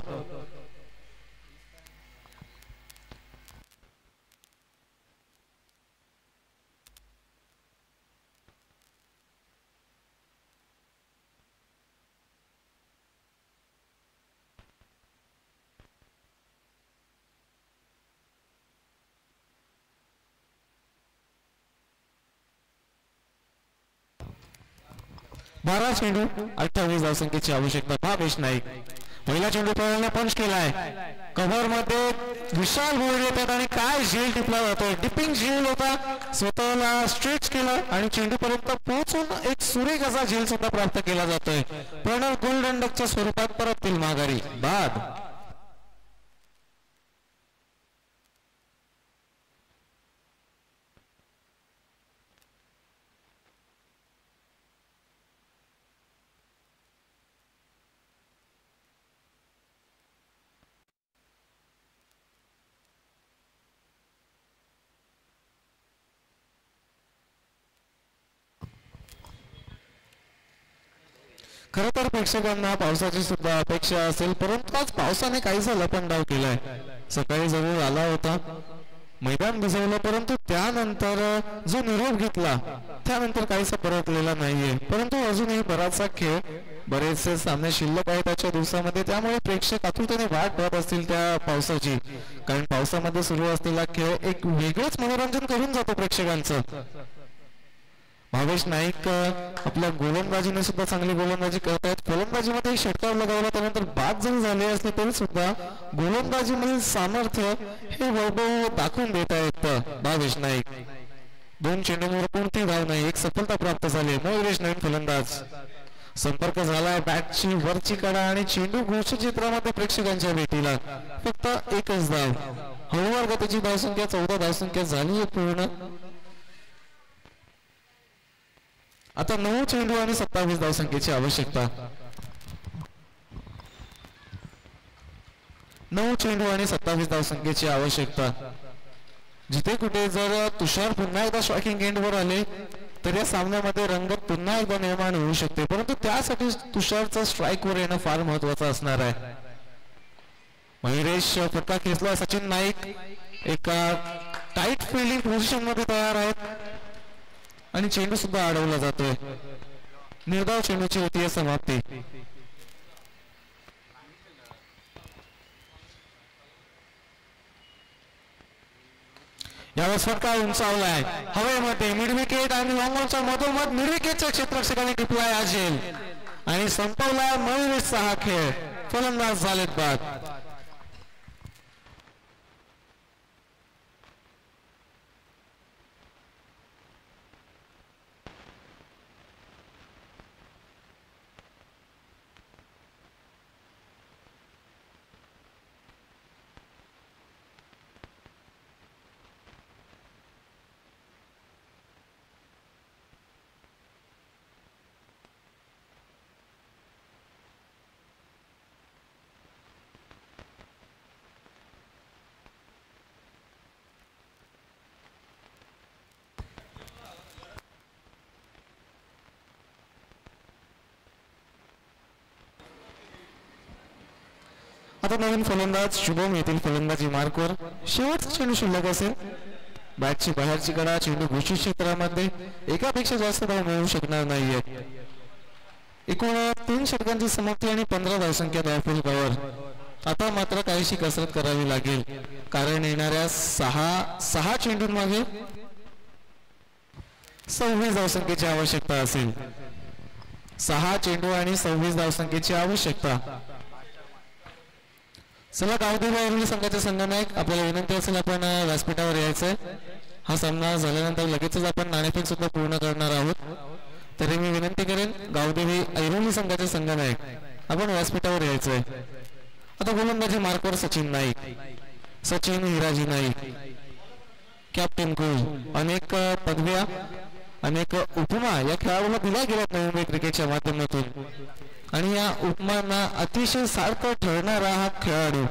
बारा चेंडू 28 धावसंख्येची आवश्यकता. भावेश नाईक पहिला चेंडू पळायला पंच केलाय. कव्हर मध्ये विशाल भोईर येतात आणि काय झेल टिपला जातोय. डिपिंग झेल होता, स्वतःला स्ट्रेच केलं आणि चेंडू पर्यंत पोहोचून एक सुरेख असा झेल सुद्धा प्राप्त केला जातोय. प्रणव गोल्डन डकच्या स्वरूपात परततील माघारी. बाद खरं तर प्रेक्षकांना पावसाची सुद्धा अपेक्षा असेल, परंतु आज पावसाने काहीसा लपंडाव केलाय. सकाळी जरूर आला होता, मैदान भिजवलं, परंतु त्यानंतर जो निरोप घेतला त्यानंतर काहीसा परतलेला नाहीये. परंतु अजूनही बराचसा खेळ, बरेचसे सामने शिल्लक आहेत आजच्या दिवसामध्ये. त्यामुळे प्रेक्षक आतुरतेने वाट पाहत असतील त्या पावसाची, कारण पावसामध्ये सुरू असलेला खेळ एक वेगळंच मनोरंजन करून जातो प्रेक्षकांचं. भावेश नाईक आपल्या गोलंदाजीने सुद्धा चांगली गोलंदाजी करतायत. फलंदाजीमध्ये षटकार लगावला, त्यानंतर बाद जरी झाले असले तरी सुद्धा गोलंदाजीमधील सामर्थ्य हे वैभव दाखवून देत आहेत भावेश नाईक. 2 चेंडूंवर कोणती धाव नाही, एक सफलता प्राप्त झाली. मोगरेश नवीन फलंदाज, संपर्क झालाय बॅटची वरची कडा आणि चेंडू घोषचित्रामध्ये प्रेक्षकांच्या भेटीला. फक्त एकच धाव, हळूवार गतीची धावसंख्या 14 धावसंख्या झाली आहे पूर्ण. आता 9 चेंडू आणि 27 धावसंख्येची आवश्यकता. 9 चेंडू आणि 27 धावसंख्येची आवश्यकता. जिथे कुठे जर तुषार पुन्हा एकदा स्ट्रायकिंग एंडवर आले तर या सामन्यामध्ये रंगत पुन्हा एकदा निर्माण होऊ शकते, परंतु त्यासाठी तुषारचं स्ट्राईकवर येणं फार महत्वाचं असणार आहे. मयुरेश फटका खेचला, सचिन नाईक एका टाईट फिल्डिंग पोझिशन मध्ये तयार आहेत आणि चेंडू सुद्धा अडवला जातोय. निर्धाव चेंडूची होतीये समाप्ती. यावेळेस फटका उंचावलाय हवेमध्ये, मिड विकेट आणि लॉंगॉनच्या मधोमध मिड विकेटच्या क्षेत्ररक्षकाने टिपलाय आजेल आणि संपवलाय मयुरेशचा हा खेळ. फलंदाज झालेत बाद. आता नवीन फलंदाज शुभम येथील फलंदाजी मार्कवर. शेवटचा चेंडू शिल्लक असेल. बॅटची बाहेरची कडा, चेंडू घोषित क्षेत्रामध्ये एकापेक्षा जास्त धाव मिळवू शकणार नाहीये. एकूण 3 षटकांची समाप्ती आणि 15 धावसंख्या धावफलकावर. आता मात्र काहीशी कसरत करावी लागेल, कारण येणाऱ्या 6 चेंडूंमागे 26 धावसंख्येची आवश्यकता असेल. 6 चेंडू आणि 26 धावसंख्येची आवश्यकता. चला, गावदेवी संघाचे संघनायक, आपल्याला विनंती असेल आपण व्यासपीठावर यायचंय. हा सामना झाल्यानंतर लगेचच आपण नाणेफेक सुद्धा पूर्ण करणार आहोत. तरी मी विनंती करेन, गावदेवी ऐरोली संघाचे संघनायक, आपण व्यासपीठावर यायचंय. आता गोलंदाजी मार्कवर सचिन नाईक, सचिन हिराजी नाईक, कॅप्टन कूल. अनेक पदव्या, अनेक उपमा या खेळाडूला दिल्या गेल्यात नवी मुंबई क्रिकेटच्या माध्यमातून आणि या उपमांना अतिशय सारखं ठरणारा हा खेळाडू.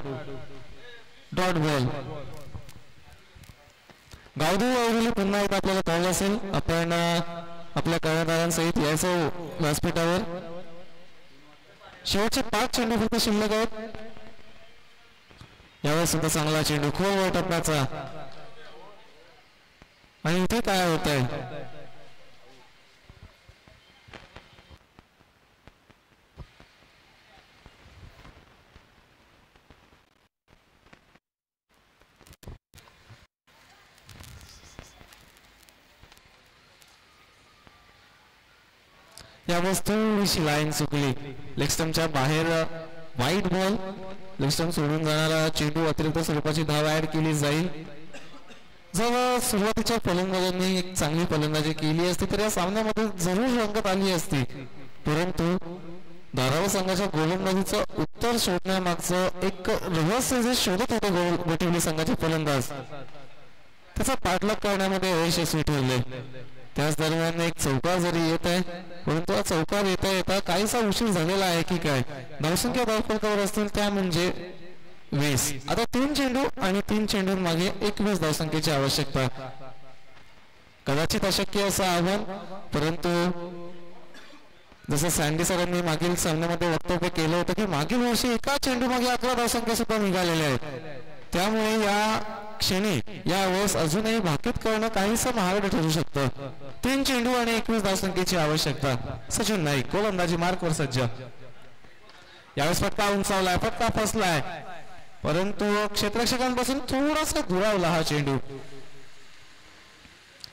Dot ball. गावदेवी ऐरोली पुन्हा एकदा आपल्याला पाहिलं असेल. आपण आपल्या कर्णधारांसहित यायचं व्यासपीठावर. शेवटचे 5 चेंडू फक्त शिल्लक आहेत. यावेळेस सुद्धा चांगला चेंडू खोलवर टप्प्याचा. आणि इथे काय होत आहे, यावेळेस थोडीशी लाईन चुकली. लेग स्टंपच्या बाहेर वाईट बॉल. लेग स्टंप सोडून जाणारा चेंडू अतिरिक्त स्वरूपाची धाव ऍड केली जाईल. जर सुरुवातीच्या फलंदाजांनी एक चांगली फलंदाजी केली असती तर या सामन्यामध्ये जरूर रंगत आली असती, परंतु धारावी संघाच्या गोलंदाजीचं उत्तर शोधण्यामागचं एक रहस्य जे शोधत होते गोटिवली संघाचे फलंदाज, त्याचा पाठलाग करण्यामध्ये अयशस्वी ठरले. त्याच दरम्यान एक चौकार जरी येत आहे, परंतु हा चौकार येता येता काहीसा उशीर झालेला आहे की काय. धावसंख्या धावफलकावर असतील त्या म्हणजे 20. आता 3 चेंडू आणि 3 चेंडूंमागे 21 धावसंख्येची आवश्यकता. कदाचित अशक्य असं आव्हान, परंतु जसं सँडी सरांनी मागील सामन्यामध्ये वक्तव्य केलं होतं की मागील वर्षी एका चेंडू मागे 11 धावसंख्या सुद्धा निघालेल्या आहेत. त्यामुळे या क्षणी यावेळेस अजूनही भाकीत करणं काहीसं महागडं ठरू शकतं. 3 चेंडू आणि 21 धावसंख्येची आवश्यकता. सचिन नाईक गोलंदाजी मार्कवर सज्ज. यावेळेस फटका उंचावलाय, फटका फसलाय, परंतु क्षेत्ररक्षकांपासून थोडासा दुरावला हा चेंडू.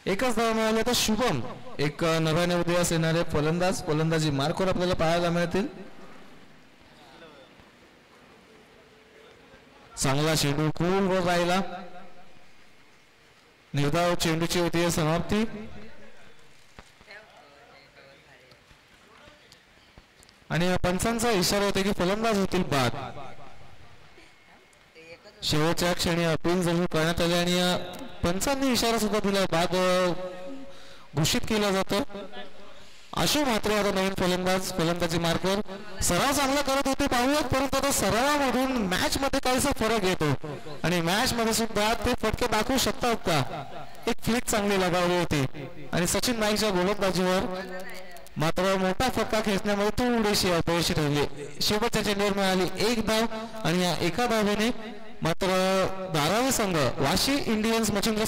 एकच धाव मिळाली तर शुभम एक नव्याने उदयास येणारे फलंदाज फलंदाजी मार्कवर आपल्याला पाहायला मिळतील. चांगला चेंडू खोलवर राहिला. निर्धाव चेंडूची होती समाप्ती. आणि पंचांचा इशारा होता की फलंदाज होतील बाद. शेवटच्या क्षणी अपील जरूर करण्यात आले आणि पंचांनी इशारा सुद्धा दिला, बाद घोषित केला जातो. अशोक म्हात्रे आता नवीन फलंदाज फलंदाजी मार्कवर. सराव चांगला करत होते पाहूयात, परंतु आता सरावामधून मॅच मध्ये काहीसा फरक येतो आणि मॅच मध्ये सुद्धा ते फटके दाखवू शकतात का. एक फ्लिक चांगली लगावली होती आणि सचिन नाईकच्या गोलंदाजीवर मात्र मोठा फटका खेचण्यामध्ये थोडीशी अपयशी ठरली. शेवटच्या चेंडूवर मिळाली 1 धाव आणि या एका धावेने मात्र धारावी संघ वाशी इंडियन्स मच्छिंद्र